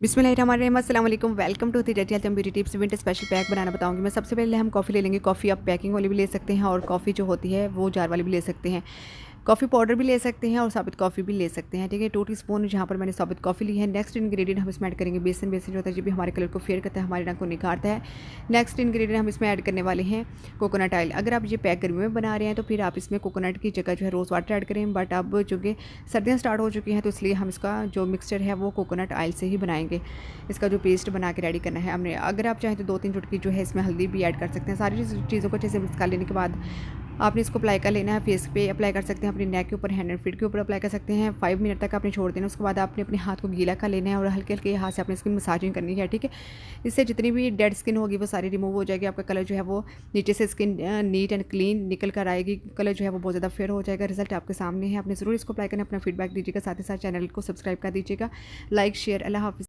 बिस्मिल्लाहिर्रहमानिर्रहीम, अस्सलाम वालेकुम। Welcome to the dirty health and beauty tips. Winter special pack बनाना बताऊंगी मैं। सबसे पहले हम कॉफ़ी ले लेंगे। कॉफ़ी आप पैकिंग वाली भी ले सकते हैं और कॉफ़ी जो होती है वो जार वाली भी ले सकते हैं। कॉफ़ी पाउडर भी ले सकते हैं और साबित कॉफ़ी भी ले सकते हैं। ठीक है, 2 टीस्पून जहाँ पर मैंने साबित कॉफ़ी ली है। नेक्स्ट इंग्रेडिएंट हम इसमें ऐड करेंगे बेसन। बेसन जो होता है जो भी हमारे कलर को फेयर करता है, हमारे रंग को निखारता है। नेक्स्ट इंग्रेडिएंट हम इसमें ऐड करने वाले हैं कोकोनट ऑयल। अगर आप ये पैक गर्मी में बना रहे हैं तो फिर आप इसमें कोकोनट की जगह जो है रोज़ वाटर ऐड करें, बट अब चूँकि सर्दियाँ स्टार्ट हो चुकी हैं तो इसलिए हम इसका जो मिक्सचर है वो कोकोनट ऑयल से ही बनाएंगे। इसका जो पेस्ट बना के रेडी करना है हमने। अगर आप चाहें तो 2-3 चुटकी जो है इसमें हल्दी भी ऐड कर सकते हैं। सारी चीज़ों को अच्छे से मिक्स कर लेने के बाद आपने इसको अप्लाई कर लेना है। फेस पे अप्लाई कर सकते हैं, अपने नेक के ऊपर, हैंड एंड फीट के ऊपर अप्लाई कर सकते हैं। 5 मिनट तक आपने छोड़ देना। उसके बाद आपने अपने हाथ को गीला कर लेना है और हल्के हल्के हाथ से आपने इसकी मसाजिंग करनी है। ठीक है, इससे जितनी भी डेड स्किन होगी वो सारी रिमूव हो जाएगी। आपका कलर जो है वो नीचे से स्किन नीट एंड क्लीन निकल कर आएगी। कलर जो है वो बहुत ज़्यादा फेयर हो जाएगा। रिजल्ट आपके सामने है। आपने ज़रूर इसको अप्लाई करना, अपना फीडबैक दीजिएगा। साथ ही साथ चैनल को सब्सक्राइब कर दीजिएगा। Like share. अल्लाह हाफिज़।